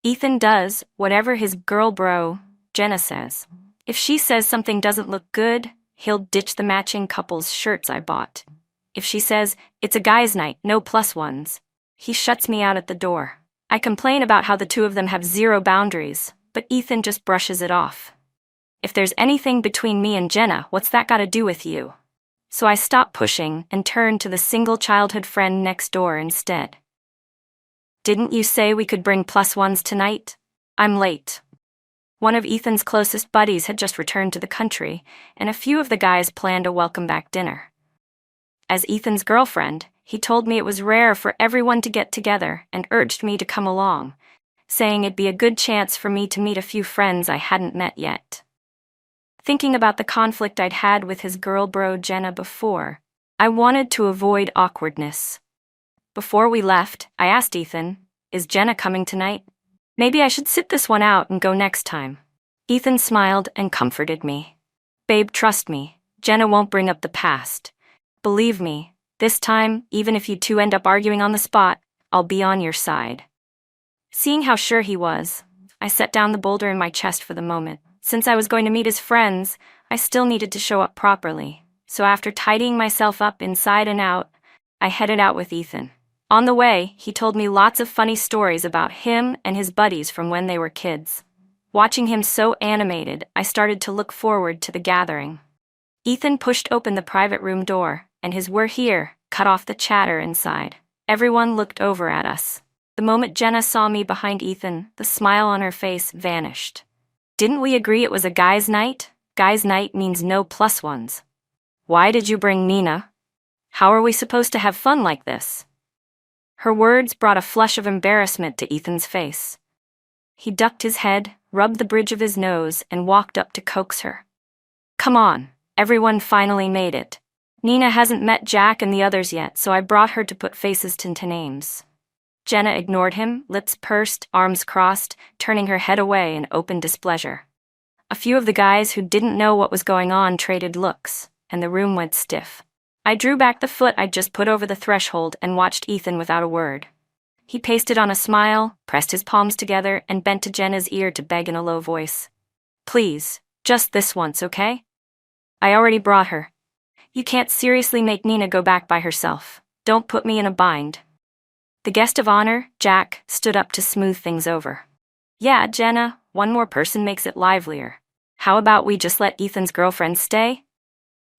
Ethan does whatever his girl bro, Jenna says. If she says something doesn't look good, he'll ditch the matching couple's shirts I bought. If she says, it's a guy's night, no plus ones, he shuts me out at the door. I complain about how the two of them have zero boundaries, but Ethan just brushes it off. If there's anything between me and Jenna, what's that gotta do with you? So I stop pushing and turn to the single childhood friend next door instead. Didn't you say we could bring plus ones tonight? I'm late. One of Ethan's closest buddies had just returned to the country, and a few of the guys planned a welcome-back dinner. As Ethan's girlfriend, he told me it was rare for everyone to get together and urged me to come along, saying it'd be a good chance for me to meet a few friends I hadn't met yet. Thinking about the conflict I'd had with his girl bro Jenna before, I wanted to avoid awkwardness. Before we left, I asked Ethan, is Jenna coming tonight? Maybe I should sit this one out and go next time. Ethan smiled and comforted me. Babe, trust me, Jenna won't bring up the past. Believe me, this time, even if you two end up arguing on the spot, I'll be on your side. Seeing how sure he was, I set down the boulder in my chest for the moment. Since I was going to meet his friends, I still needed to show up properly. So after tidying myself up inside and out, I headed out with Ethan. On the way, he told me lots of funny stories about him and his buddies from when they were kids. Watching him so animated, I started to look forward to the gathering. Ethan pushed open the private room door, and his "we're here" cut off the chatter inside. Everyone looked over at us. The moment Jenna saw me behind Ethan, the smile on her face vanished. Didn't we agree it was a guy's night? Guy's night means no plus ones. Why did you bring Nina? How are we supposed to have fun like this? Her words brought a flush of embarrassment to Ethan's face. He ducked his head, rubbed the bridge of his nose, and walked up to coax her. Come on, everyone finally made it. Nina hasn't met Jack and the others yet, so I brought her to put faces to names. Jenna ignored him, lips pursed, arms crossed, turning her head away in open displeasure. A few of the guys who didn't know what was going on traded looks, and the room went stiff. I drew back the foot I'd just put over the threshold and watched Ethan without a word. He pasted on a smile, pressed his palms together, and bent to Jenna's ear to beg in a low voice. Please, just this once, okay? I already brought her. You can't seriously make Nina go back by herself. Don't put me in a bind. The guest of honor, Jack, stood up to smooth things over. Yeah, Jenna, one more person makes it livelier. How about we just let Ethan's girlfriend stay?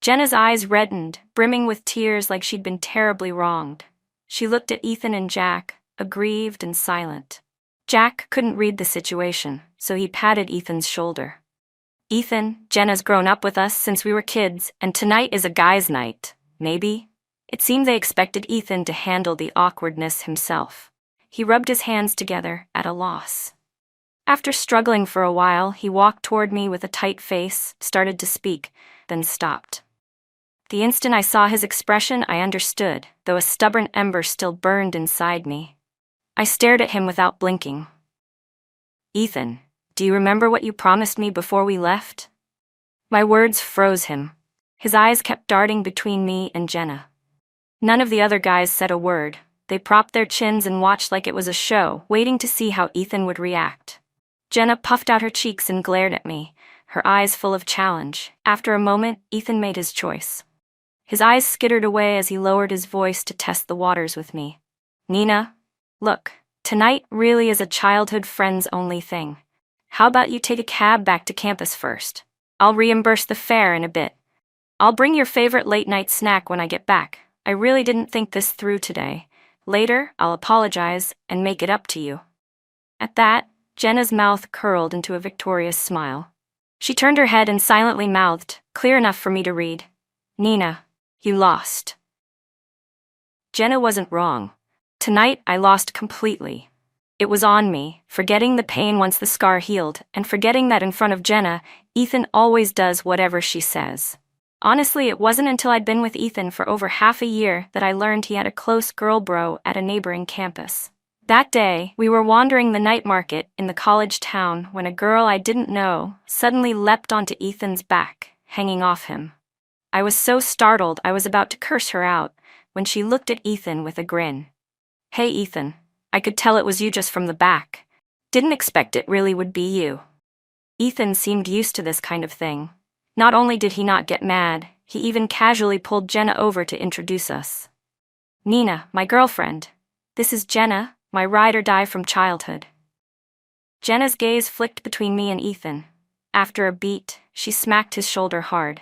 Jenna's eyes reddened, brimming with tears like she'd been terribly wronged. She looked at Ethan and Jack, aggrieved and silent. Jack couldn't read the situation, so he patted Ethan's shoulder. Ethan, Jenna's grown up with us since we were kids, and tonight is a guy's night, maybe? It seemed they expected Ethan to handle the awkwardness himself. He rubbed his hands together, at a loss. After struggling for a while, he walked toward me with a tight face, started to speak, then stopped. The instant I saw his expression, I understood, though a stubborn ember still burned inside me. I stared at him without blinking. Ethan, do you remember what you promised me before we left? My words froze him. His eyes kept darting between me and Jenna. None of the other guys said a word. They propped their chins and watched like it was a show, waiting to see how Ethan would react. Jenna puffed out her cheeks and glared at me, her eyes full of challenge. After a moment, Ethan made his choice. His eyes skittered away as he lowered his voice to test the waters with me. Nina, look, tonight really is a childhood friends-only thing. How about you take a cab back to campus first? I'll reimburse the fare in a bit. I'll bring your favorite late-night snack when I get back. I really didn't think this through today. Later, I'll apologize and make it up to you. At that, Jenna's mouth curled into a victorious smile. She turned her head and silently mouthed, clear enough for me to read, Nina, you lost. Jenna wasn't wrong. Tonight, I lost completely. It was on me, forgetting the pain once the scar healed, and forgetting that in front of Jenna, Ethan always does whatever she says. Honestly, it wasn't until I'd been with Ethan for over half a year that I learned he had a close girl bro at a neighboring campus. That day, we were wandering the night market in the college town when a girl I didn't know suddenly leapt onto Ethan's back, hanging off him. I was so startled I was about to curse her out when she looked at Ethan with a grin. Hey Ethan, I could tell it was you just from the back. Didn't expect it really would be you. Ethan seemed used to this kind of thing. Not only did he not get mad, he even casually pulled Jenna over to introduce us. Nina, my girlfriend. This is Jenna, my ride or die from childhood. Jenna's gaze flicked between me and Ethan. After a beat, she smacked his shoulder hard.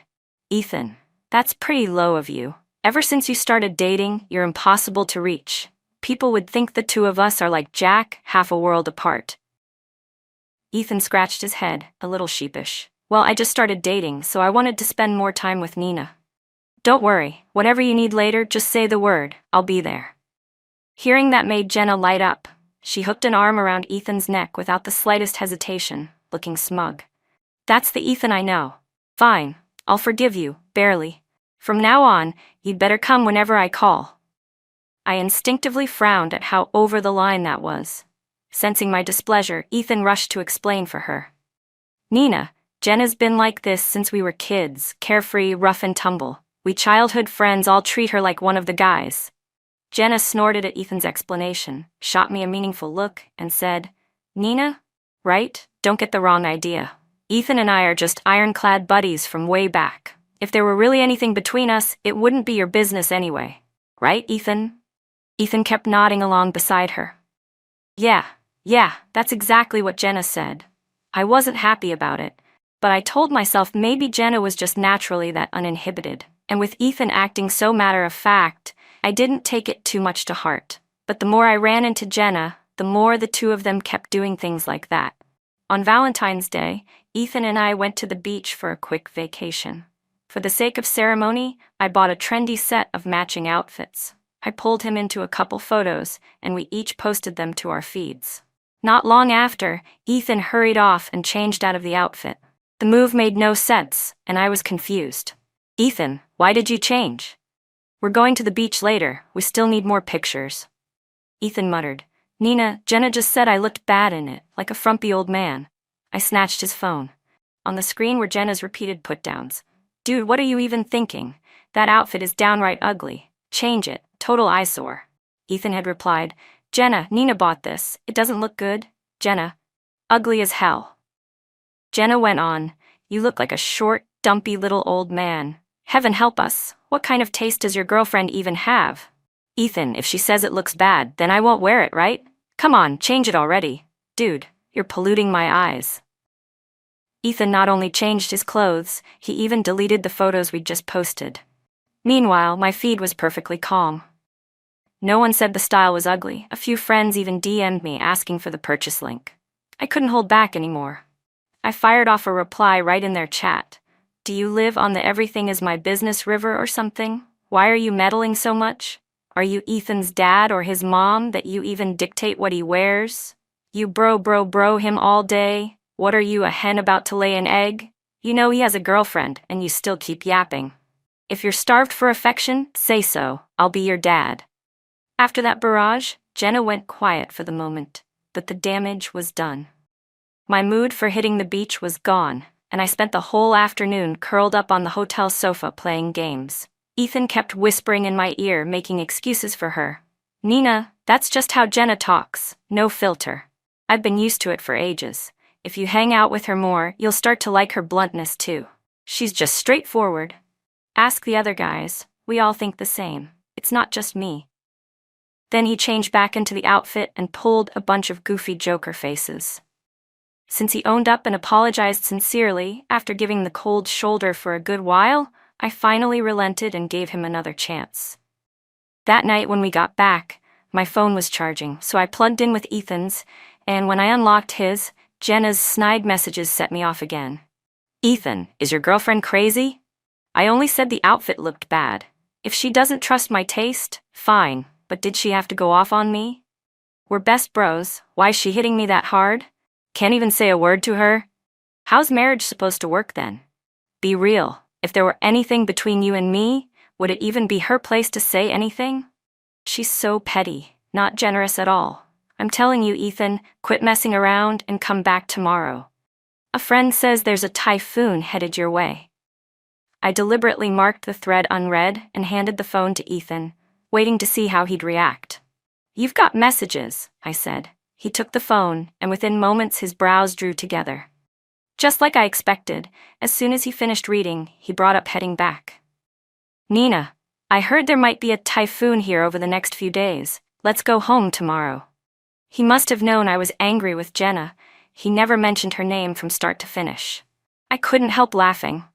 Ethan, that's pretty low of you. Ever since you started dating, you're impossible to reach. People would think the two of us are like Jack, half a world apart. Ethan scratched his head, a little sheepish. Well, I just started dating, so I wanted to spend more time with Nina. Don't worry, whatever you need later, just say the word, I'll be there. Hearing that made Jenna light up. She hooked an arm around Ethan's neck without the slightest hesitation, looking smug. That's the Ethan I know. Fine, I'll forgive you, barely. From now on, you'd better come whenever I call. I instinctively frowned at how over the line that was. Sensing my displeasure, Ethan rushed to explain for her. Nina, Jenna's been like this since we were kids, carefree, rough and tumble. We childhood friends all treat her like one of the guys. Jenna snorted at Ethan's explanation, shot me a meaningful look, and said, Nina? Right? Don't get the wrong idea. Ethan and I are just ironclad buddies from way back. If there were really anything between us, it wouldn't be your business anyway. Right, Ethan? Ethan kept nodding along beside her. Yeah, that's exactly what Jenna said. I wasn't happy about it, but I told myself maybe Jenna was just naturally that uninhibited, and with Ethan acting so matter-of-fact, I didn't take it too much to heart. But the more I ran into Jenna, the more the two of them kept doing things like that. On Valentine's Day, Ethan and I went to the beach for a quick vacation. For the sake of ceremony, I bought a trendy set of matching outfits. I pulled him into a couple photos, and we each posted them to our feeds. Not long after, Ethan hurried off and changed out of the outfit. The move made no sense, and I was confused. Ethan, why did you change? We're going to the beach later, we still need more pictures. Ethan muttered. Nina, Jenna just said I looked bad in it, like a frumpy old man. I snatched his phone. On the screen were Jenna's repeated put-downs. Dude, what are you even thinking? That outfit is downright ugly. Change it, total eyesore. Ethan had replied, Jenna, Nina bought this. It doesn't look good. Jenna, ugly as hell. Jenna went on, you look like a short, dumpy little old man. Heaven help us, what kind of taste does your girlfriend even have? Ethan, if she says it looks bad, then I won't wear it, right? Come on, change it already. Dude, you're polluting my eyes. Ethan not only changed his clothes, he even deleted the photos we'd just posted. Meanwhile, my feed was perfectly calm. No one said the style was ugly. A few friends even DM'd me asking for the purchase link. I couldn't hold back anymore. I fired off a reply right in their chat. Do you live on the everything is my business river or something? Why are you meddling so much? Are you Ethan's dad or his mom that you even dictate what he wears? You bro him all day? What are you, a hen about to lay an egg? You know he has a girlfriend and you still keep yapping. If you're starved for affection, say so. I'll be your dad. After that barrage, Jenna went quiet for the moment, but the damage was done. My mood for hitting the beach was gone, and I spent the whole afternoon curled up on the hotel sofa playing games. Ethan kept whispering in my ear, making excuses for her. Nina, that's just how Jenna talks, no filter. I've been used to it for ages. If you hang out with her more, you'll start to like her bluntness too. She's just straightforward. Ask the other guys, we all think the same. It's not just me. Then he changed back into the outfit and pulled a bunch of goofy Joker faces. Since he owned up and apologized sincerely after giving the cold shoulder for a good while, I finally relented and gave him another chance. That night when we got back, my phone was charging, so I plugged in with Ethan's, and when I unlocked his, Jenna's snide messages set me off again. Ethan, is your girlfriend crazy? I only said the outfit looked bad. If she doesn't trust my taste, fine, but did she have to go off on me? We're best bros, why's she hitting me that hard? Can't even say a word to her? How's marriage supposed to work then? Be real, if there were anything between you and me, would it even be her place to say anything? She's so petty, not generous at all. I'm telling you, Ethan, quit messing around and come back tomorrow. A friend says there's a typhoon headed your way. I deliberately marked the thread unread and handed the phone to Ethan, waiting to see how he'd react. You've got messages, I said. He took the phone, and within moments his brows drew together. Just like I expected, as soon as he finished reading, he brought up heading back. Nina, I heard there might be a typhoon here over the next few days. Let's go home tomorrow. He must have known I was angry with Jenna. He never mentioned her name from start to finish. I couldn't help laughing.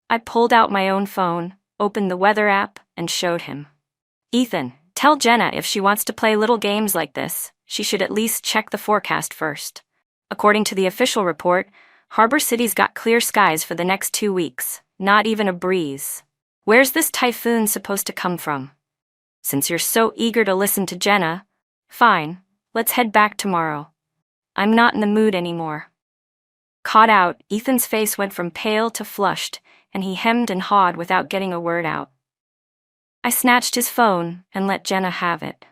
I pulled out my own phone, opened the weather app, and showed him. Ethan, tell Jenna if she wants to play little games like this, she should at least check the forecast first. According to the official report, Harbor City's got clear skies for the next 2 weeks, not even a breeze. Where's this typhoon supposed to come from? Since you're so eager to listen to Jenna, fine, let's head back tomorrow. I'm not in the mood anymore. Caught out, Ethan's face went from pale to flushed, and he hemmed and hawed without getting a word out. I snatched his phone and let Jenna have it.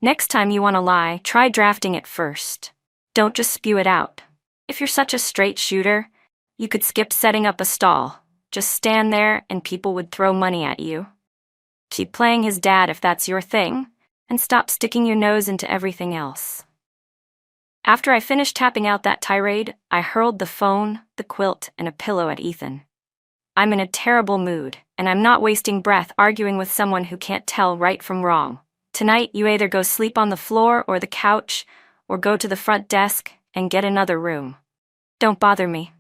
Next time you want to lie, try drafting it first. Don't just spew it out. If you're such a straight shooter, you could skip setting up a stall. Just stand there and people would throw money at you. Keep playing his dad if that's your thing, and stop sticking your nose into everything else. After I finished tapping out that tirade, I hurled the phone, the quilt, and a pillow at Ethan. I'm in a terrible mood, and I'm not wasting breath arguing with someone who can't tell right from wrong. Tonight, you either go sleep on the floor or the couch, or go to the front desk and get another room. Don't bother me.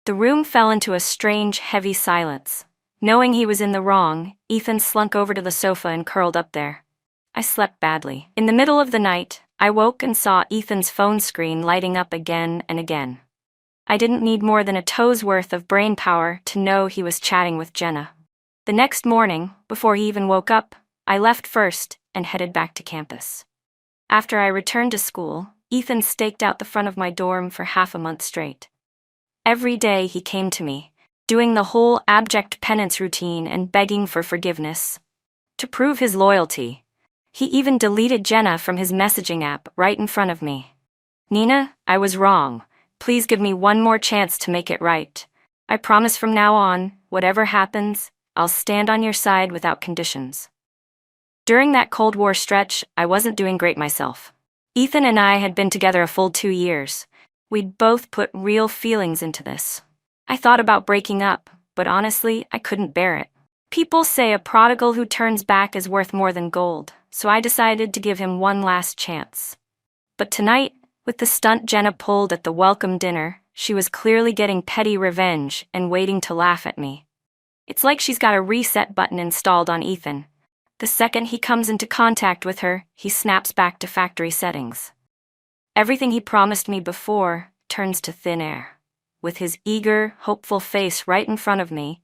The room fell into a strange, heavy silence. Knowing he was in the wrong, Ethan slunk over to the sofa and curled up there. I slept badly. In the middle of the night, I woke and saw Ethan's phone screen lighting up again and again. I didn't need more than a toe's worth of brain power to know he was chatting with Jenna. The next morning, before he even woke up, I left first and headed back to campus. After I returned to school, Ethan staked out the front of my dorm for half a month straight. Every day he came to me, doing the whole abject penance routine and begging for forgiveness. To prove his loyalty, he even deleted Jenna from his messaging app right in front of me. Nina, I was wrong. Please give me one more chance to make it right. I promise from now on, whatever happens, I'll stand on your side without conditions. During that Cold War stretch, I wasn't doing great myself. Ethan and I had been together a full 2 years. We'd both put real feelings into this. I thought about breaking up, but honestly, I couldn't bear it. People say a prodigal who turns back is worth more than gold, so I decided to give him one last chance. But tonight, with the stunt Jenna pulled at the welcome dinner, she was clearly getting petty revenge and waiting to laugh at me. It's like she's got a reset button installed on Ethan. The second he comes into contact with her, he snaps back to factory settings. Everything he promised me before turns to thin air. With his eager, hopeful face right in front of me,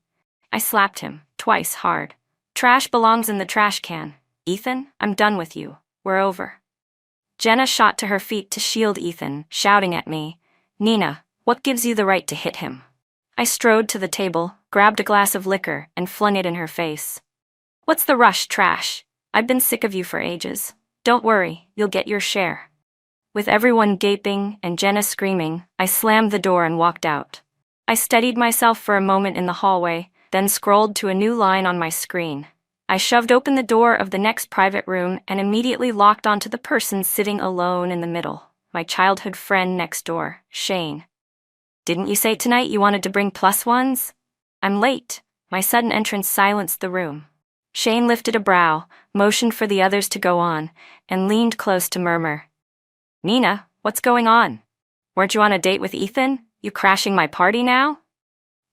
I slapped him, twice hard. Trash belongs in the trash can. Ethan, I'm done with you. We're over. Jenna shot to her feet to shield Ethan, shouting at me, Nina, what gives you the right to hit him? I strode to the table, grabbed a glass of liquor, and flung it in her face. What's the rush, trash? I've been sick of you for ages. Don't worry, you'll get your share. With everyone gaping and Jenna screaming, I slammed the door and walked out. I steadied myself for a moment in the hallway, then scrolled to a new line on my screen. I shoved open the door of the next private room and immediately locked onto the person sitting alone in the middle, my childhood friend next door, Shane. Didn't you say tonight you wanted to bring plus ones? I'm late. My sudden entrance silenced the room. Shane lifted a brow, motioned for the others to go on, and leaned close to murmur. Nina, what's going on? Weren't you on a date with Ethan? You crashing my party now?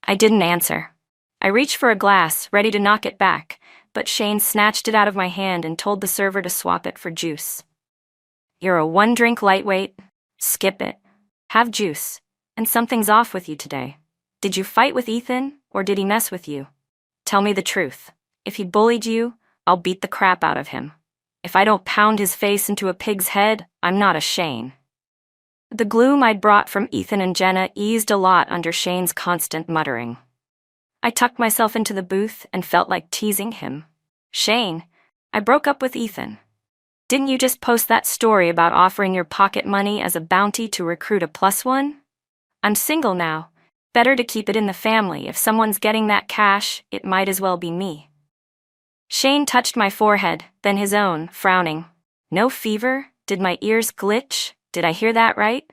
I didn't answer. I reached for a glass, ready to knock it back, but Shane snatched it out of my hand and told the server to swap it for juice. You're a one-drink lightweight. Skip it. Have juice. And something's off with you today. Did you fight with Ethan, or did he mess with you? Tell me the truth. If he bullied you, I'll beat the crap out of him. If I don't pound his face into a pig's head, I'm not a Shane. The gloom I'd brought from Ethan and Jenna eased a lot under Shane's constant muttering. I tucked myself into the booth and felt like teasing him. Shane, I broke up with Ethan. Didn't you just post that story about offering your pocket money as a bounty to recruit a plus one? I'm single now. Better to keep it in the family. If someone's getting that cash, it might as well be me. Shane touched my forehead, then his own, frowning. No fever? Did my ears glitch? Did I hear that right?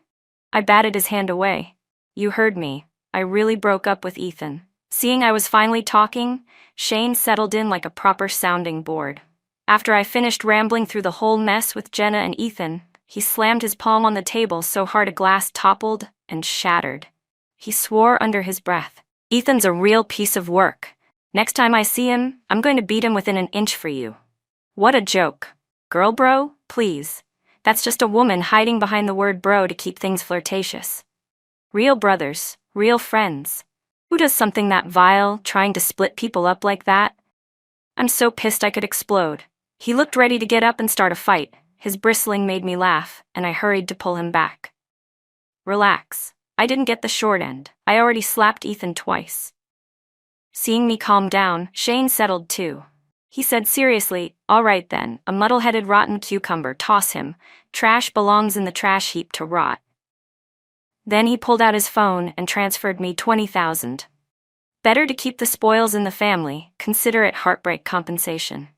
I batted his hand away. You heard me. I really broke up with Ethan. Seeing I was finally talking, Shane settled in like a proper sounding board. After I finished rambling through the whole mess with Jenna and Ethan, he slammed his palm on the table so hard a glass toppled and shattered. He swore under his breath, Ethan's a real piece of work. Next time I see him, I'm going to beat him within an inch for you. What a joke. Girl bro, please. That's just a woman hiding behind the word bro to keep things flirtatious. Real brothers, real friends. Who does something that vile, trying to split people up like that? I'm so pissed I could explode. He looked ready to get up and start a fight. His bristling made me laugh, and I hurried to pull him back. Relax. I didn't get the short end. I already slapped Ethan twice. Seeing me calm down, Shane settled too. He said seriously, all right then, a muddle-headed rotten cucumber, toss him. Trash belongs in the trash heap to rot. Then he pulled out his phone and transferred me $20,000. Better to keep the spoils in the family, consider it heartbreak compensation.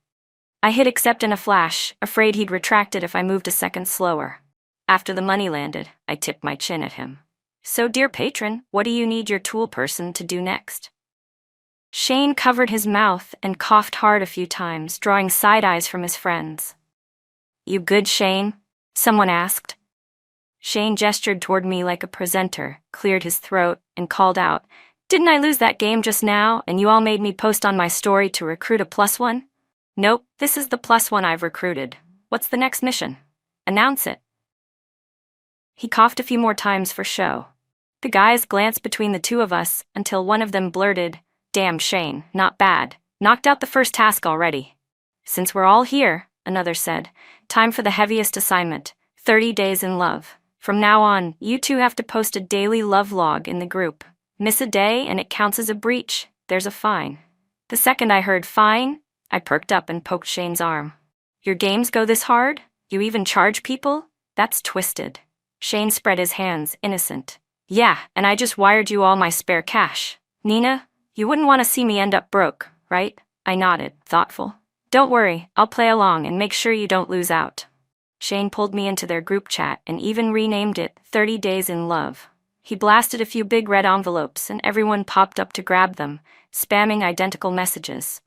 I hit accept in a flash, afraid he'd retract it if I moved a second slower. After the money landed, I tipped my chin at him. So dear patron, what do you need your tool person to do next? Shane covered his mouth and coughed hard a few times, drawing side eyes from his friends. You good, Shane? Someone asked. Shane gestured toward me like a presenter, cleared his throat, and called out, Didn't I lose that game just now, and you all made me post on my story to recruit a +1? Nope, this is the +1 I've recruited. What's the next mission? Announce it. He coughed a few more times for show. The guys glanced between the two of us until one of them blurted, Damn Shane, not bad. Knocked out the first task already. Since we're all here, another said, time for the heaviest assignment, 30 days in love. From now on, you two have to post a daily love log in the group. Miss a day and it counts as a breach. There's a fine. The second I heard fine, I perked up and poked Shane's arm. Your games go this hard? You even charge people? That's twisted. Shane spread his hands, innocent. Yeah, and I just wired you all my spare cash. Nina, you wouldn't want to see me end up broke, right? I nodded, thoughtful. Don't worry, I'll play along and make sure you don't lose out. Shane pulled me into their group chat and even renamed it 30 Days in Love. He blasted a few big red envelopes and everyone popped up to grab them, spamming identical messages.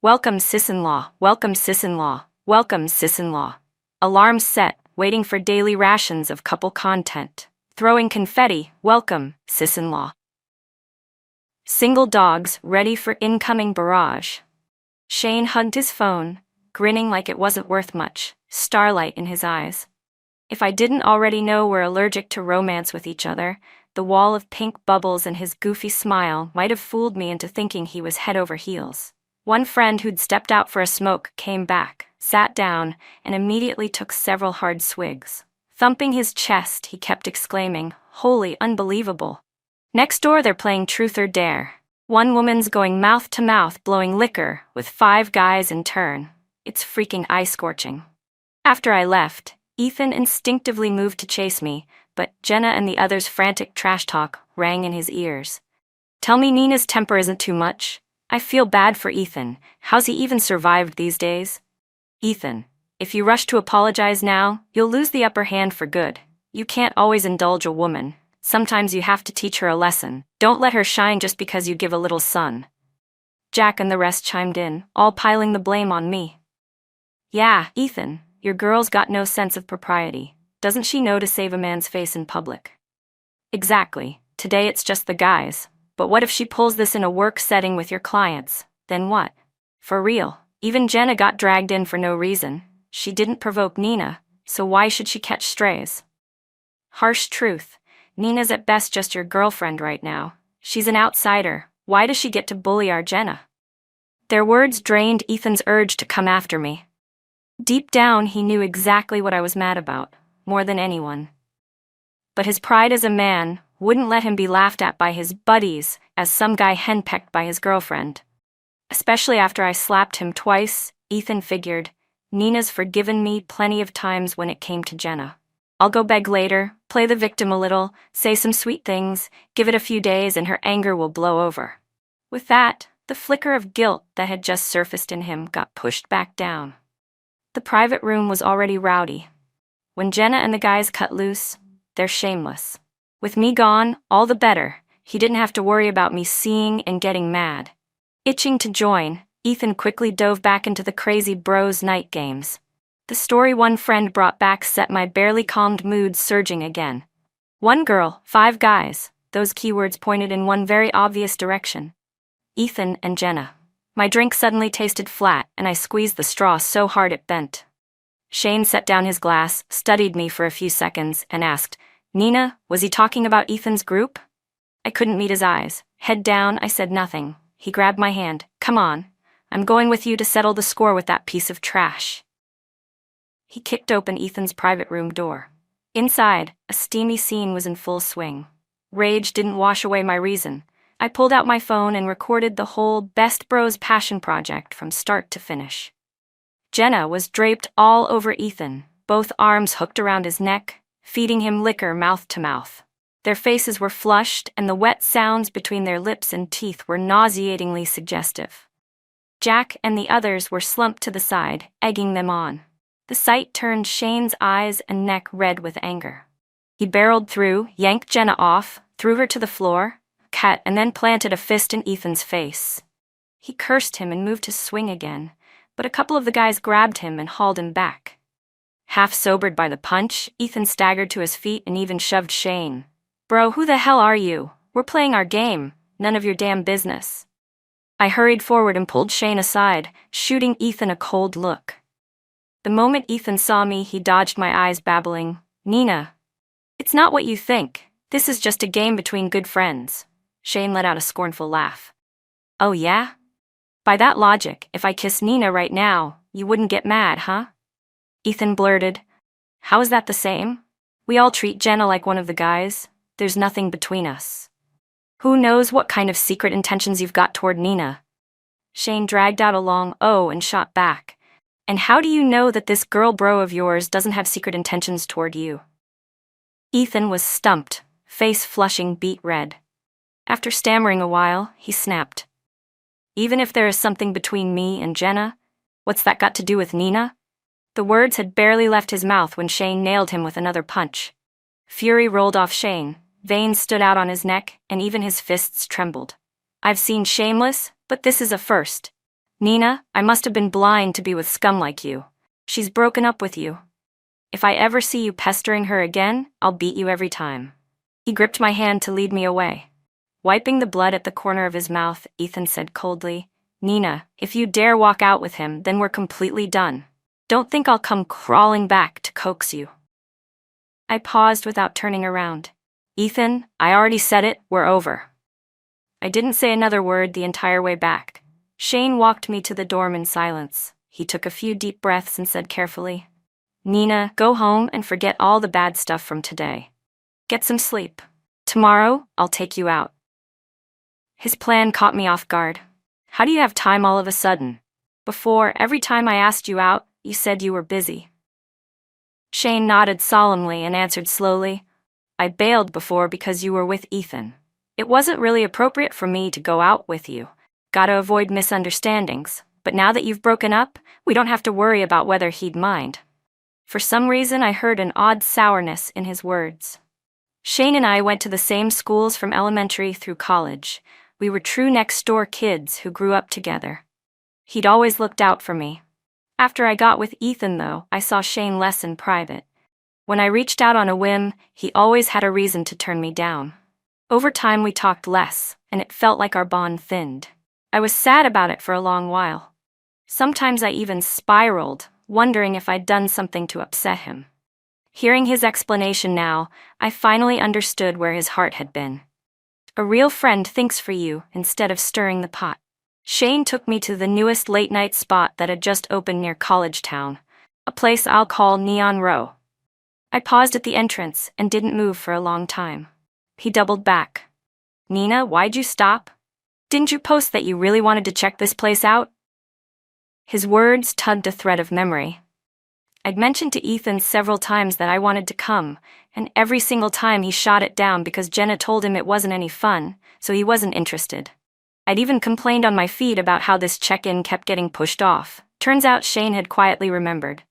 Welcome sis-in-law, welcome sis-in-law, welcome sis-in-law. Alarms set, waiting for daily rations of couple content. Throwing confetti, welcome, sis-in-law. Single dogs ready for incoming barrage. Shane hugged his phone, grinning like it wasn't worth much, starlight in his eyes. If I didn't already know we're allergic to romance with each other, the wall of pink bubbles and his goofy smile might have fooled me into thinking he was head over heels. One friend who'd stepped out for a smoke came back, sat down, and immediately took several hard swigs. Thumping his chest, he kept exclaiming, Holy unbelievable. Next door they're playing Truth or Dare. One woman's going mouth to mouth blowing liquor with 5 guys in turn. It's freaking eye-scorching. After I left, Ethan instinctively moved to chase me, but Jenna and the others' frantic trash talk rang in his ears. Tell me Nina's temper isn't too much. I feel bad for Ethan. How's he even survived these days? Ethan, if you rush to apologize now, you'll lose the upper hand for good. You can't always indulge a woman. Sometimes you have to teach her a lesson. Don't let her shine just because you give a little sun. Jack and the rest chimed in, all piling the blame on me. Yeah, Ethan, your girl's got no sense of propriety. Doesn't she know to save a man's face in public? Exactly. Today it's just the guys. But what if she pulls this in a work setting with your clients? Then what? For real. Even Jenna got dragged in for no reason. She didn't provoke Nina, so why should she catch strays? Harsh truth. Nina's at best just your girlfriend right now. She's an outsider. Why does she get to bully our Jenna? Their words drained Ethan's urge to come after me. Deep down, he knew exactly what I was mad about, more than anyone. But his pride as a man wouldn't let him be laughed at by his buddies as some guy henpecked by his girlfriend. Especially after I slapped him twice, Ethan figured, Nina's forgiven me plenty of times when it came to Jenna. I'll go beg later, play the victim a little, say some sweet things, give it a few days and her anger will blow over. With that, the flicker of guilt that had just surfaced in him got pushed back down. The private room was already rowdy. When Jenna and the guys cut loose, they're shameless. With me gone, all the better. He didn't have to worry about me seeing and getting mad. Itching to join, Ethan quickly dove back into the crazy bros night games. The story one friend brought back set my barely calmed mood surging again. One girl, 5 guys, those keywords pointed in one very obvious direction. Ethan and Jenna. My drink suddenly tasted flat, and I squeezed the straw so hard it bent. Shane set down his glass, studied me for a few seconds, and asked, "Nina, was he talking about Ethan's group?" I couldn't meet his eyes. Head down, I said nothing. He grabbed my hand. "Come on. I'm going with you to settle the score with that piece of trash." He kicked open Ethan's private room door. Inside, a steamy scene was in full swing. Rage didn't wash away my reason. I pulled out my phone and recorded the whole Best Bros passion project from start to finish. Jenna was draped all over Ethan, both arms hooked around his neck, feeding him liquor mouth to mouth. Their faces were flushed, and the wet sounds between their lips and teeth were nauseatingly suggestive. Jack and the others were slumped to the side, egging them on. The sight turned Shane's eyes and neck red with anger. He barreled through, yanked Jenna off, threw her to the floor, and then planted a fist in Ethan's face. He cursed him and moved to swing again, but a couple of the guys grabbed him and hauled him back. Half sobered by the punch, Ethan staggered to his feet and even shoved Shane. "Bro, who the hell are you? We're playing our game. None of your damn business." I hurried forward and pulled Shane aside, shooting Ethan a cold look. The moment Ethan saw me, he dodged my eyes, babbling, "Nina, it's not what you think. This is just a game between good friends." Shane let out a scornful laugh. "Oh yeah? By that logic, if I kiss Nina right now, you wouldn't get mad, huh?" Ethan blurted, "How is that the same? We all treat Jenna like one of the guys. There's nothing between us. Who knows what kind of secret intentions you've got toward Nina?" Shane dragged out a long "oh" and shot back. "And how do you know that this girl bro of yours doesn't have secret intentions toward you?" Ethan was stumped, face flushing beet red. After stammering a while, he snapped, "Even if there is something between me and Jenna, what's that got to do with Nina?" The words had barely left his mouth when Shane nailed him with another punch. Fury rolled off Shane, veins stood out on his neck, and even his fists trembled. "I've seen shameless, but this is a first. Nina, I must have been blind to be with scum like you. She's broken up with you. If I ever see you pestering her again, I'll beat you every time." He gripped my hand to lead me away. Wiping the blood at the corner of his mouth, Ethan said coldly, "Nina, if you dare walk out with him, then we're completely done. Don't think I'll come crawling back to coax you." I paused without turning around. "Ethan, I already said it, we're over." I didn't say another word the entire way back. Shane walked me to the dorm in silence. He took a few deep breaths and said carefully, "Nina, go home and forget all the bad stuff from today. Get some sleep. Tomorrow, I'll take you out." His plan caught me off guard. "How do you have time all of a sudden? Before, every time I asked you out, you said you were busy." Shane nodded solemnly and answered slowly, "I bailed before because you were with Ethan. It wasn't really appropriate for me to go out with you. Gotta avoid misunderstandings, but now that you've broken up, we don't have to worry about whether he'd mind." For some reason, I heard an odd sourness in his words. Shane and I went to the same schools from elementary through college. We were true next-door kids who grew up together. He'd always looked out for me. After I got with Ethan, though, I saw Shane less in private. When I reached out on a whim, he always had a reason to turn me down. Over time, we talked less, and it felt like our bond thinned. I was sad about it for a long while. Sometimes I even spiraled, wondering if I'd done something to upset him. Hearing his explanation now, I finally understood where his heart had been. A real friend thinks for you instead of stirring the pot. Shane took me to the newest late-night spot that had just opened near College Town, a place I'll call Neon Row. I paused at the entrance and didn't move for a long time. He doubled back. "Nina, why'd you stop? Didn't you post that you really wanted to check this place out?" His words tugged a thread of memory. I'd mentioned to Ethan several times that I wanted to come, and every single time he shot it down because Jenna told him it wasn't any fun, so he wasn't interested. I'd even complained on my feed about how this check-in kept getting pushed off. Turns out Shane had quietly remembered.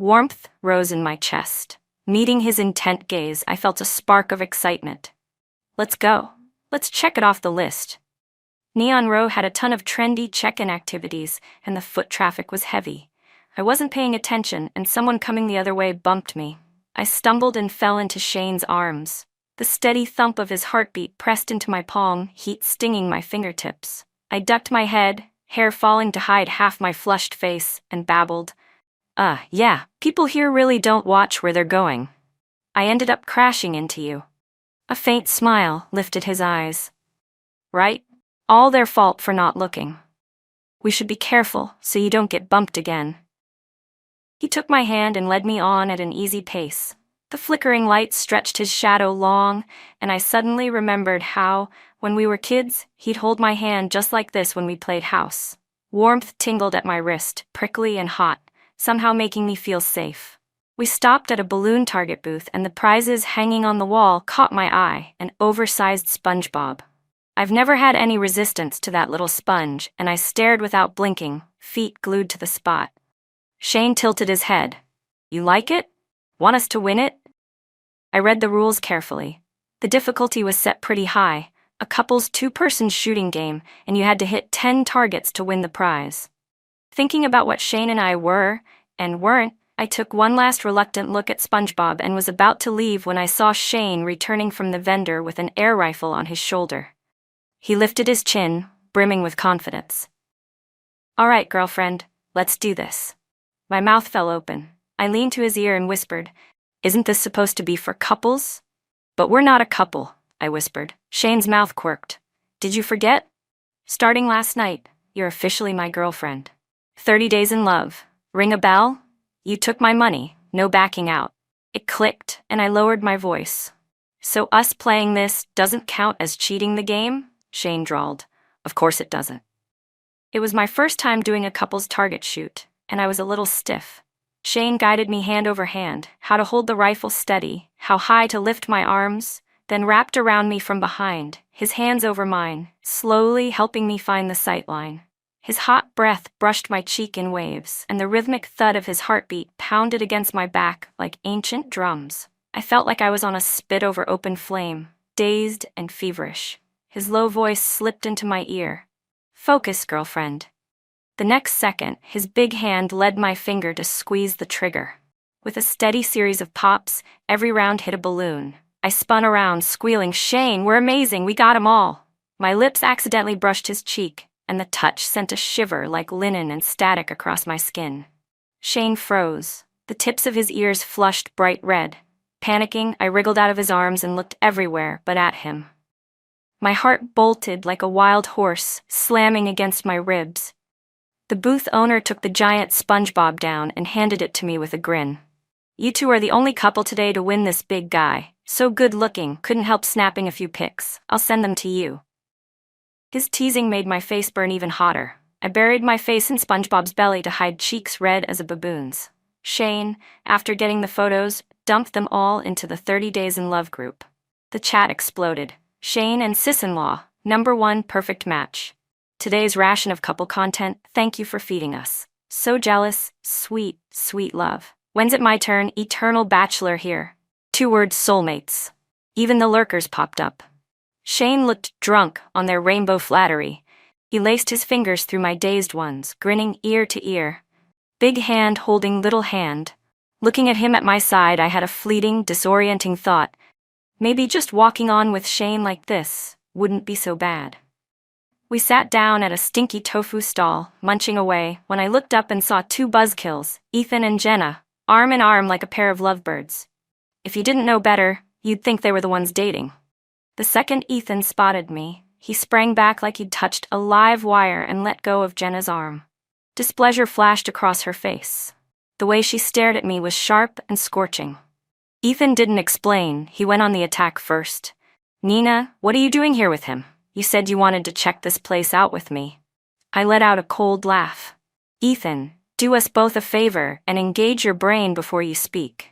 Warmth rose in my chest. Meeting his intent gaze, I felt a spark of excitement. Let's go. Let's check it off the list. Neon Row had a ton of trendy check-in activities, and the foot traffic was heavy. I wasn't paying attention, and someone coming the other way bumped me. I stumbled and fell into Shane's arms. The steady thump of his heartbeat pressed into my palm, heat stinging my fingertips. I ducked my head, hair falling to hide half my flushed face, and babbled, yeah, people here really don't watch where they're going. I ended up crashing into you. A faint smile lifted his eyes. Right? All their fault for not looking. We should be careful so you don't get bumped again. He took my hand and led me on at an easy pace. The flickering light stretched his shadow long, and I suddenly remembered how, when we were kids, he'd hold my hand just like this when we played house. Warmth tingled at my wrist, prickly and hot, somehow making me feel safe. We stopped at a balloon target booth, and the prizes hanging on the wall caught my eye, an oversized SpongeBob. I've never had any resistance to that little sponge, and I stared without blinking, feet glued to the spot. Shane tilted his head. You like it? Want us to win it? I read the rules carefully. The difficulty was set pretty high, a couple's two-person shooting game, and you had to hit 10 targets to win the prize. Thinking about what Shane and I were, and weren't, I took one last reluctant look at SpongeBob and was about to leave when I saw Shane returning from the vendor with an air rifle on his shoulder. He lifted his chin, brimming with confidence. All right, girlfriend, let's do this. My mouth fell open. I leaned to his ear and whispered, Isn't this supposed to be for couples? But we're not a couple, I whispered. Shane's mouth quirked. Did you forget? Starting last night, you're officially my girlfriend. 30 days in love. Ring a bell? You took my money, no backing out. It clicked, and I lowered my voice. So us playing this doesn't count as cheating the game? Shane drawled. Of course it doesn't. It was my first time doing a couple's target shoot, and I was a little stiff. Shane guided me hand over hand, how to hold the rifle steady, how high to lift my arms, then wrapped around me from behind, his hands over mine, slowly helping me find the sight line. His hot breath brushed my cheek in waves, and the rhythmic thud of his heartbeat pounded against my back like ancient drums. I felt like I was on a spit over open flame, dazed and feverish. His low voice slipped into my ear. Focus, girlfriend. The next second, his big hand led my finger to squeeze the trigger. With a steady series of pops, every round hit a balloon. I spun around, squealing, Shane, we're amazing, we got 'em all. My lips accidentally brushed his cheek, and the touch sent a shiver like linen and static across my skin. Shane froze. The tips of his ears flushed bright red. Panicking, I wriggled out of his arms and looked everywhere but at him. My heart bolted like a wild horse, slamming against my ribs. The booth owner took the giant SpongeBob down and handed it to me with a grin. You two are the only couple today to win this big guy. So good looking, couldn't help snapping a few pics. I'll send them to you. His teasing made my face burn even hotter. I buried my face in SpongeBob's belly to hide cheeks red as a baboon's. Shane, after getting the photos, dumped them all into the 30 Days in Love group. The chat exploded. Shane and sis-in-law, #1 perfect match. Today's ration of couple content, thank you for feeding us. So jealous, sweet, sweet love. When's it my turn? Eternal bachelor here. 2 words, soulmates. Even the lurkers popped up. Shane looked drunk on their rainbow flattery. He laced his fingers through my dazed ones, grinning ear to ear. Big hand holding little hand. Looking at him at my side, I had a fleeting, disorienting thought. Maybe just walking on with Shane like this wouldn't be so bad. We sat down at a stinky tofu stall, munching away, when I looked up and saw 2 buzzkills, Ethan and Jenna, arm in arm like a pair of lovebirds. If you didn't know better, you'd think they were the ones dating. The second Ethan spotted me, he sprang back like he'd touched a live wire and let go of Jenna's arm. Displeasure flashed across her face. The way she stared at me was sharp and scorching. Ethan didn't explain, he went on the attack first. Nina, what are you doing here with him? You said you wanted to check this place out with me. I let out a cold laugh. Ethan, do us both a favor and engage your brain before you speak.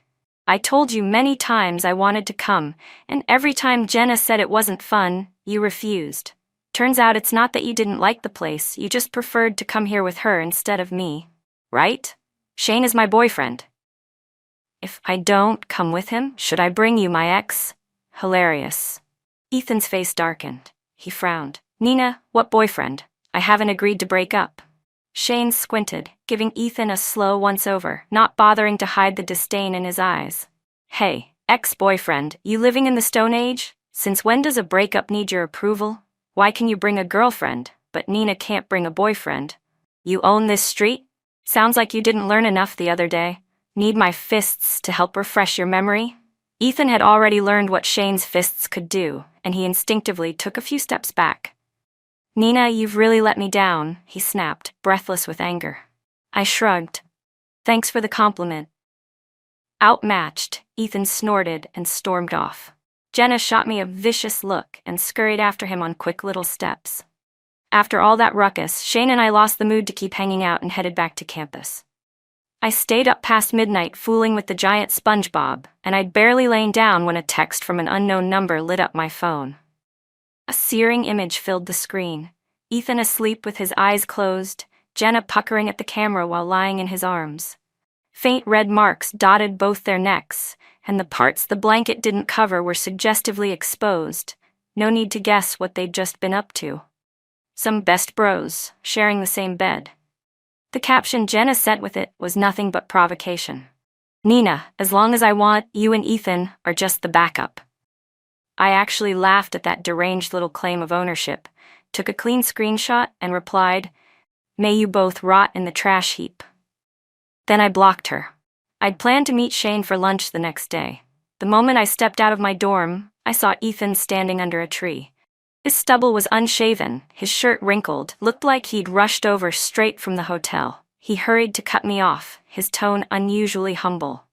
I told you many times I wanted to come, and every time Jenna said it wasn't fun, you refused. Turns out it's not that you didn't like the place, you just preferred to come here with her instead of me. Right? Shane is my boyfriend. If I don't come with him, should I bring you my ex? Hilarious. Ethan's face darkened. He frowned. Nina, what boyfriend? I haven't agreed to break up. Shane squinted, giving Ethan a slow once-over, not bothering to hide the disdain in his eyes. Hey, ex-boyfriend, you living in the Stone Age? Since when does a breakup need your approval? Why can you bring a girlfriend, but Nina can't bring a boyfriend? You own this street? Sounds like you didn't learn enough the other day. Need my fists to help refresh your memory? Ethan had already learned what Shane's fists could do, and he instinctively took a few steps back. Nina, you've really let me down, he snapped, breathless with anger. I shrugged. Thanks for the compliment. Outmatched, Ethan snorted and stormed off. Jenna shot me a vicious look and scurried after him on quick little steps. After all that ruckus, Shane and I lost the mood to keep hanging out and headed back to campus. I stayed up past midnight fooling with the giant SpongeBob, and I'd barely lain down when a text from an unknown number lit up my phone. A searing image filled the screen. Ethan asleep with his eyes closed, Jenna puckering at the camera while lying in his arms. Faint red marks dotted both their necks, and the parts the blanket didn't cover were suggestively exposed. No need to guess what they'd just been up to. Some best bros, sharing the same bed. The caption Jenna sent with it was nothing but provocation. Nina, as long as I want, you and Ethan are just the backup. I actually laughed at that deranged little claim of ownership, took a clean screenshot, and replied, May you both rot in the trash heap. Then I blocked her. I'd planned to meet Shane for lunch the next day. The moment I stepped out of my dorm, I saw Ethan standing under a tree. His stubble was unshaven, his shirt wrinkled, looked like he'd rushed over straight from the hotel. He hurried to cut me off, his tone unusually humble.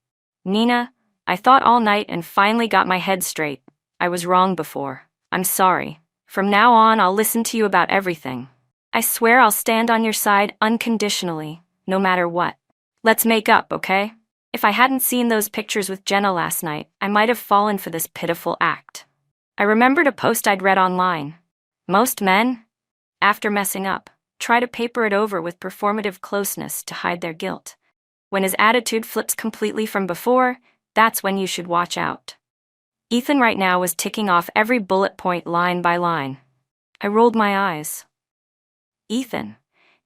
Nina, I thought all night and finally got my head straight. I was wrong before. I'm sorry. From now on, I'll listen to you about everything. I swear I'll stand on your side unconditionally, no matter what. Let's make up, okay? If I hadn't seen those pictures with Jenna last night, I might have fallen for this pitiful act. I remembered a post I'd read online. Most men, after messing up, try to paper it over with performative closeness to hide their guilt. When his attitude flips completely from before, that's when you should watch out. Ethan right now was ticking off every bullet point line by line. I rolled my eyes. Ethan,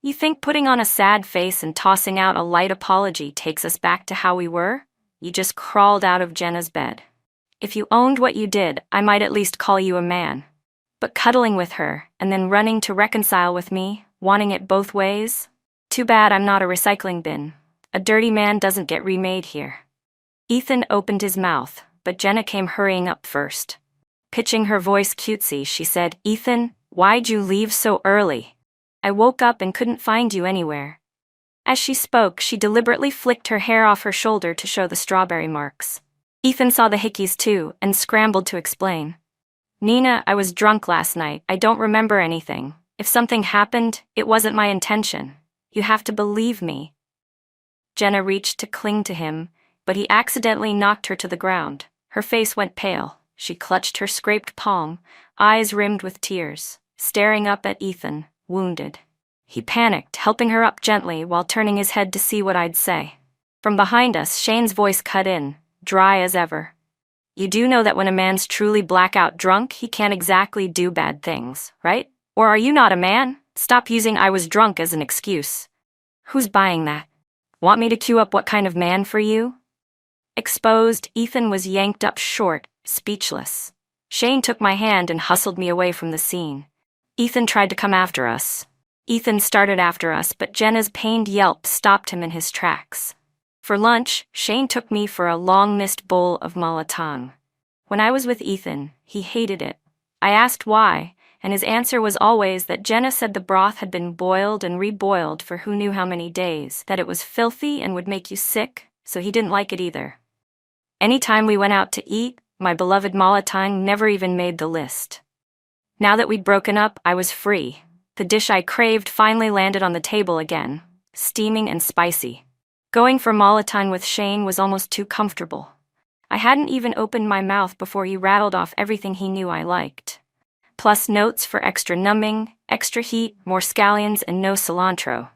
you think putting on a sad face and tossing out a light apology takes us back to how we were? You just crawled out of Jenna's bed. If you owned what you did, I might at least call you a man. But cuddling with her, and then running to reconcile with me, wanting it both ways? Too bad I'm not a recycling bin. A dirty man doesn't get remade here. Ethan opened his mouth, but Jenna came hurrying up first. Pitching her voice cutesy, she said, Ethan, why'd you leave so early? I woke up and couldn't find you anywhere. As she spoke, she deliberately flicked her hair off her shoulder to show the strawberry marks. Ethan saw the hickeys too, and scrambled to explain. Nina, I was drunk last night. I don't remember anything. If something happened, it wasn't my intention. You have to believe me. Jenna reached to cling to him, but he accidentally knocked her to the ground. Her face went pale. She clutched her scraped palm, eyes rimmed with tears, staring up at Ethan, wounded. He panicked, helping her up gently while turning his head to see what I'd say. From behind us, Shane's voice cut in, dry as ever. You do know that when a man's truly blackout drunk, he can't exactly do bad things, right? Or are you not a man? Stop using I was drunk as an excuse. Who's buying that? Want me to cue up what kind of man for you? Exposed, Ethan was yanked up short, speechless. Shane took my hand and hustled me away from the scene. Ethan tried to come after us. Ethan started after us, but Jenna's pained yelp stopped him in his tracks. For lunch, Shane took me for a long-missed bowl of malatang. When I was with Ethan, he hated it. I asked why, and his answer was always that Jenna said the broth had been boiled and reboiled for who knew how many days, that it was filthy and would make you sick, so he didn't like it either. Anytime we went out to eat, my beloved malatang never even made the list. Now that we'd broken up, I was free. The dish I craved finally landed on the table again, steaming and spicy. Going for malatang with Shane was almost too comfortable. I hadn't even opened my mouth before he rattled off everything he knew I liked. Plus notes for extra numbing, extra heat, more scallions, and no cilantro.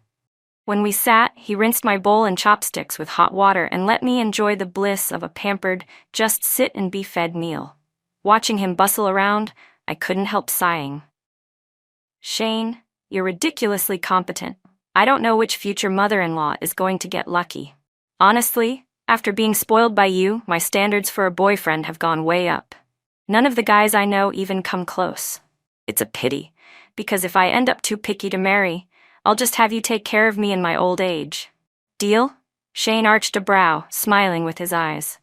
When we sat, he rinsed my bowl and chopsticks with hot water and let me enjoy the bliss of a pampered, just sit and be fed meal. Watching him bustle around, I couldn't help sighing. Shane, you're ridiculously competent. I don't know which future mother-in-law is going to get lucky. Honestly, after being spoiled by you, my standards for a boyfriend have gone way up. None of the guys I know even come close. It's a pity, because if I end up too picky to marry, I'll just have you take care of me in my old age. Deal? Shane arched a brow, smiling with his eyes.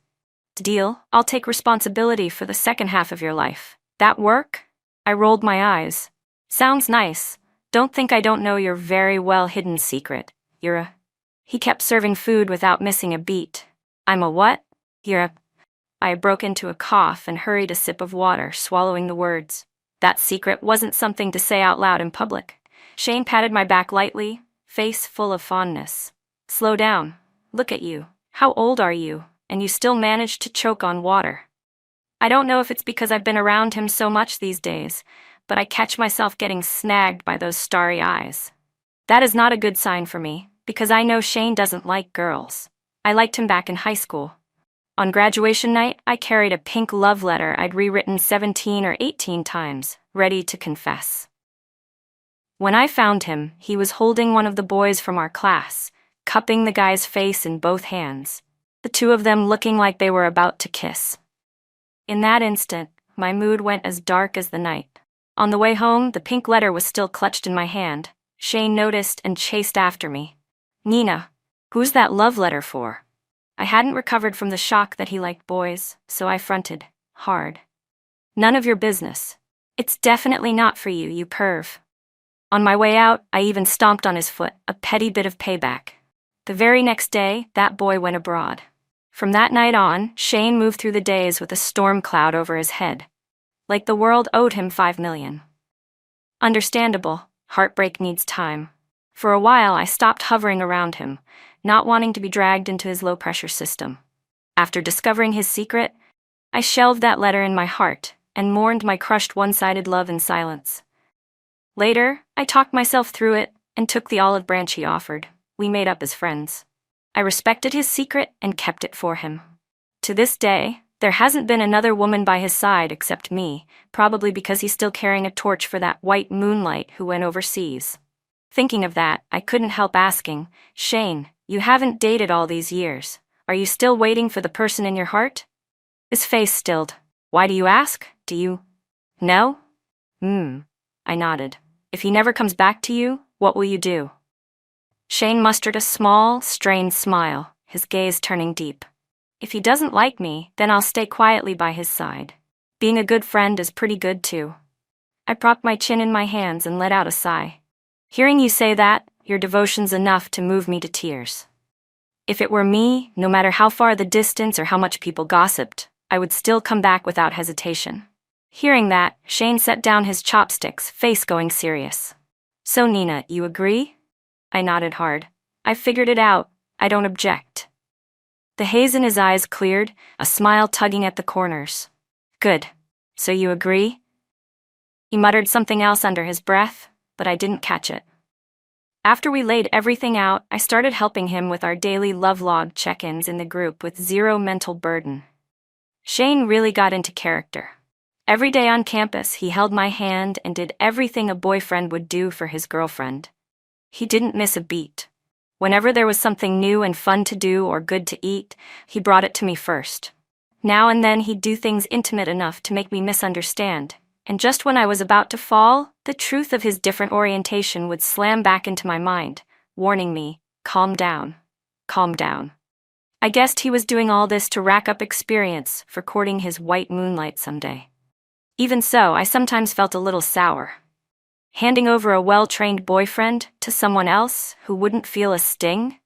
Deal, I'll take responsibility for the second half of your life. That work? I rolled my eyes. Sounds nice. Don't think I don't know your very well-hidden secret. You're a... He kept serving food without missing a beat. I'm a what? You're a... I broke into a cough and hurried a sip of water, swallowing the words. That secret wasn't something to say out loud in public. Shane patted my back lightly, face full of fondness. Slow down. Look at you. How old are you? And you still managed to choke on water. I don't know if it's because I've been around him so much these days, but I catch myself getting snagged by those starry eyes. That is not a good sign for me, because I know Shane doesn't like girls. I liked him back in high school. On graduation night, I carried a pink love letter I'd rewritten 17 or 18 times, ready to confess. When I found him, he was holding one of the boys from our class, cupping the guy's face in both hands, the two of them looking like they were about to kiss. In that instant, my mood went as dark as the night. On the way home, the pink letter was still clutched in my hand. Shane noticed and chased after me. Nina, who's that love letter for? I hadn't recovered from the shock that he liked boys, so I fronted, hard. None of your business. It's definitely not for you, you perv. On my way out, I even stomped on his foot, a petty bit of payback. The very next day, that boy went abroad. From that night on, Shane moved through the days with a storm cloud over his head. Like the world owed him $5 million. Understandable, heartbreak needs time. For a while, I stopped hovering around him, not wanting to be dragged into his low-pressure system. After discovering his secret, I shelved that letter in my heart and mourned my crushed one-sided love in silence. Later, I talked myself through it and took the olive branch he offered. We made up as friends. I respected his secret and kept it for him. To this day, there hasn't been another woman by his side except me, probably because he's still carrying a torch for that white moonlight who went overseas. Thinking of that, I couldn't help asking, Shane, you haven't dated all these years. Are you still waiting for the person in your heart? His face stilled. Why do you ask? Do you... No? I nodded. If he never comes back to you, what will you do? Shane mustered a small, strained smile, his gaze turning deep. If he doesn't like me, then I'll stay quietly by his side. Being a good friend is pretty good too. I propped my chin in my hands and let out a sigh. Hearing you say that, your devotion's enough to move me to tears. If it were me, no matter how far the distance or how much people gossiped, I would still come back without hesitation. Hearing that, Shane set down his chopsticks, face going serious. So Nina, you agree? I nodded hard. I figured it out. I don't object. The haze in his eyes cleared, a smile tugging at the corners. Good. So you agree? He muttered something else under his breath, but I didn't catch it. After we laid everything out, I started helping him with our daily love log check-ins in the group with zero mental burden. Shane really got into character. Every day on campus, he held my hand and did everything a boyfriend would do for his girlfriend. He didn't miss a beat. Whenever there was something new and fun to do or good to eat, he brought it to me first. Now and then he'd do things intimate enough to make me misunderstand, and just when I was about to fall, the truth of his different orientation would slam back into my mind, warning me, calm down, calm down. I guessed he was doing all this to rack up experience for courting his white moonlight someday. Even so, I sometimes felt a little sour. Handing over a well-trained boyfriend to someone else who wouldn't feel a sting?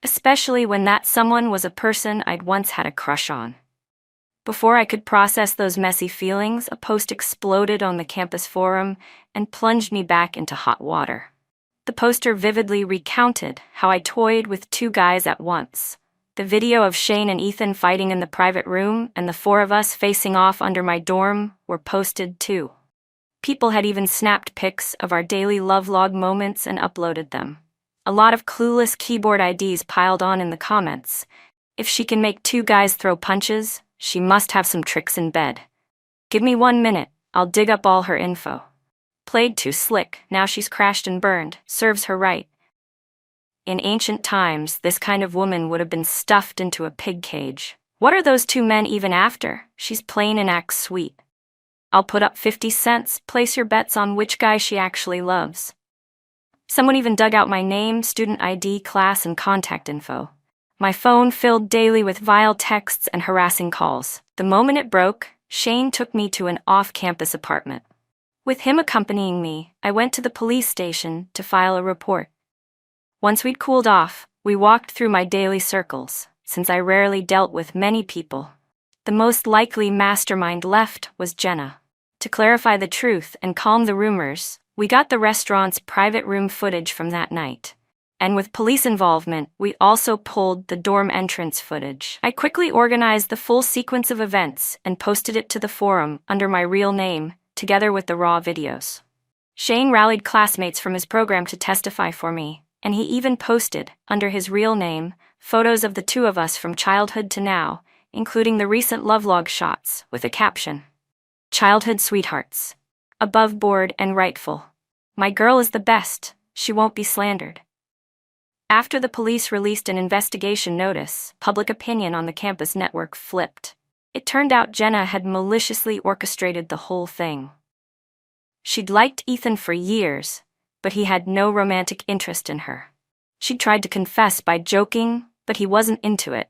Especially when that someone was a person I'd once had a crush on. Before I could process those messy feelings, a post exploded on the campus forum and plunged me back into hot water. The poster vividly recounted how I toyed with two guys at once. The video of Shane and Ethan fighting in the private room and the four of us facing off under my dorm were posted too. People had even snapped pics of our daily love log moments and uploaded them. A lot of clueless keyboard IDs piled on in the comments. If she can make two guys throw punches, she must have some tricks in bed. Give me 1 minute, I'll dig up all her info. Played too slick, now she's crashed and burned, serves her right. In ancient times, this kind of woman would have been stuffed into a pig cage. What are those two men even after? She's plain and acts sweet. I'll put up 50 cents, place your bets on which guy she actually loves. Someone even dug out my name, student ID, class, and contact info. My phone filled daily with vile texts and harassing calls. The moment it broke, Shane took me to an off-campus apartment. With him accompanying me, I went to the police station to file a report. Once we'd cooled off, we walked through my daily circles, since I rarely dealt with many people. The most likely mastermind left was Jenna. To clarify the truth and calm the rumors, we got the restaurant's private room footage from that night. And with police involvement, we also pulled the dorm entrance footage. I quickly organized the full sequence of events and posted it to the forum under my real name, together with the raw videos. Shane rallied classmates from his program to testify for me, and he even posted, under his real name, photos of the two of us from childhood to now, including the recent lovelog shots, with a caption. Childhood sweethearts. Above board and rightful. My girl is the best, she won't be slandered. After the police released an investigation notice, public opinion on the campus network flipped. It turned out Jenna had maliciously orchestrated the whole thing. She'd liked Ethan for years, but he had no romantic interest in her. She'd tried to confess by joking, but he wasn't into it.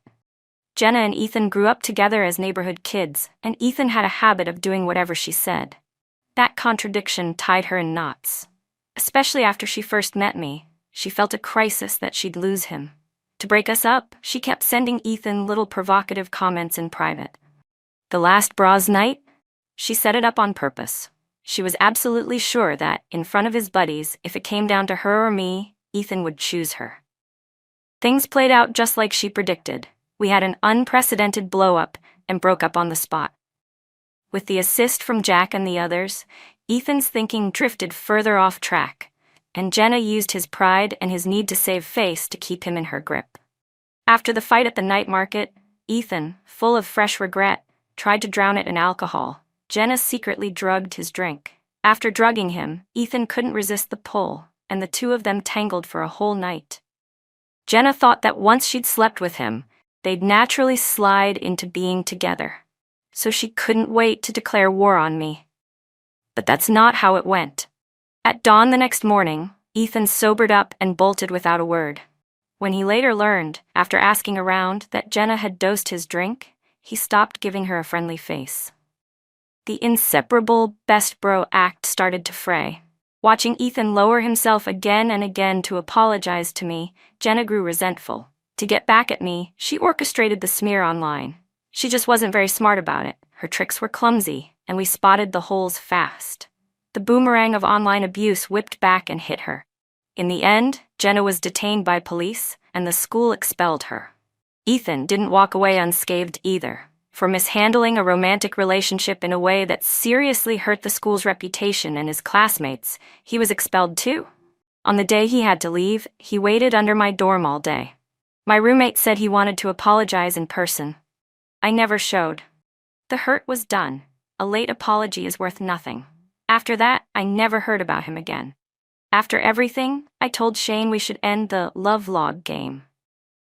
Jenna and Ethan grew up together as neighborhood kids, and Ethan had a habit of doing whatever she said. That contradiction tied her in knots. Especially after she first met me, she felt a crisis that she'd lose him. To break us up, she kept sending Ethan little provocative comments in private. The last bras night? She set it up on purpose. She was absolutely sure that, in front of his buddies, if it came down to her or me, Ethan would choose her. Things played out just like she predicted. We had an unprecedented blow-up and broke up on the spot. With the assist from Jack and the others, Ethan's thinking drifted further off track, and Jenna used his pride and his need to save face to keep him in her grip. After the fight at the night market, Ethan, full of fresh regret, tried to drown it in alcohol. Jenna secretly drugged his drink. After drugging him, Ethan couldn't resist the pull, and the two of them tangled for a whole night. Jenna thought that once she'd slept with him, they'd naturally slide into being together, so she couldn't wait to declare war on me. But that's not how it went. At dawn the next morning, Ethan sobered up and bolted without a word. When he later learned, after asking around, that Jenna had dosed his drink, he stopped giving her a friendly face. The inseparable best bro act started to fray. Watching Ethan lower himself again and again to apologize to me, Jenna grew resentful. To get back at me, she orchestrated the smear online. She just wasn't very smart about it. Her tricks were clumsy, and we spotted the holes fast. The boomerang of online abuse whipped back and hit her. In the end, Jenna was detained by police, and the school expelled her. Ethan didn't walk away unscathed either. For mishandling a romantic relationship in a way that seriously hurt the school's reputation and his classmates, he was expelled too. On the day he had to leave, he waited under my dorm all day. My roommate said he wanted to apologize in person. I never showed. The hurt was done. A late apology is worth nothing. After that, I never heard about him again. After everything, I told Shane we should end the love log game.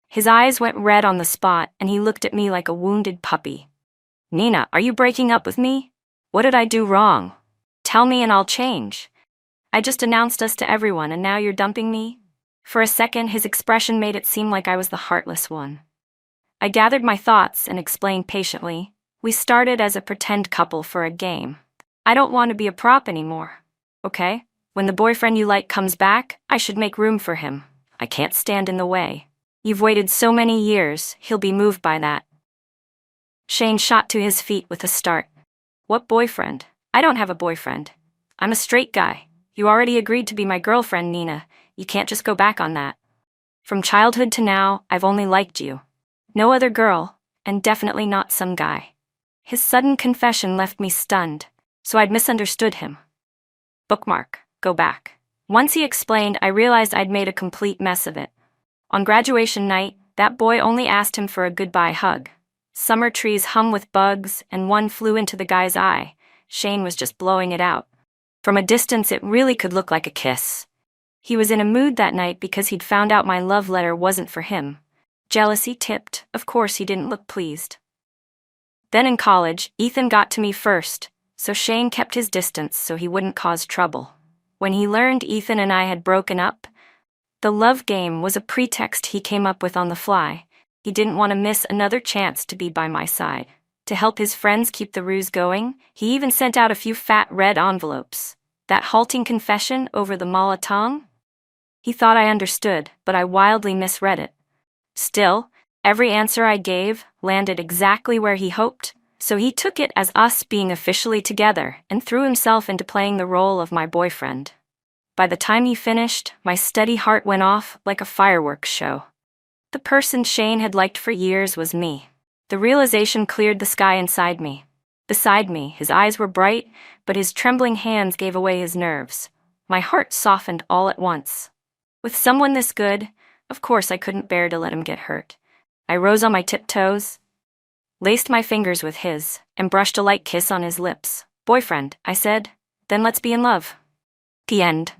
His eyes went red on the spot, and he looked at me like a wounded puppy. Nina, are you breaking up with me? What did I do wrong? Tell me and I'll change. I just announced us to everyone and now you're dumping me? For a second, his expression made it seem like I was the heartless one. I gathered my thoughts and explained patiently. We started as a pretend couple for a game. I don't want to be a prop anymore. Okay? When the boyfriend you like comes back, I should make room for him. I can't stand in the way. You've waited so many years, he'll be moved by that. Shane shot to his feet with a start. What boyfriend? I don't have a boyfriend. I'm a straight guy. You already agreed to be my girlfriend, Nina. You can't just go back on that. From childhood to now, I've only liked you. No other girl, and definitely not some guy. His sudden confession left me stunned, so I'd misunderstood him. Bookmark, go back. Once he explained, I realized I'd made a complete mess of it. On graduation night, that boy only asked him for a goodbye hug. Summer trees hum with bugs, and one flew into the guy's eye. Shane was just blowing it out. From a distance, it really could look like a kiss. He was in a mood that night because he'd found out my love letter wasn't for him. Jealousy tipped, of course he didn't look pleased. Then in college, Ethan got to me first, so Shane kept his distance so he wouldn't cause trouble. When he learned Ethan and I had broken up, the love game was a pretext he came up with on the fly. He didn't want to miss another chance to be by my side. To help his friends keep the ruse going, he even sent out a few fat red envelopes. That halting confession over the Molotov? He thought I understood, but I wildly misread it. Still, every answer I gave landed exactly where he hoped, so he took it as us being officially together and threw himself into playing the role of my boyfriend. By the time he finished, my steady heart went off like a fireworks show. The person Shane had liked for years was me. The realization cleared the sky inside me. Beside me, his eyes were bright, but his trembling hands gave away his nerves. My heart softened all at once. With someone this good, of course I couldn't bear to let him get hurt. I rose on my tiptoes, laced my fingers with his, and brushed a light kiss on his lips. "Boyfriend," I said, "then let's be in love." The end.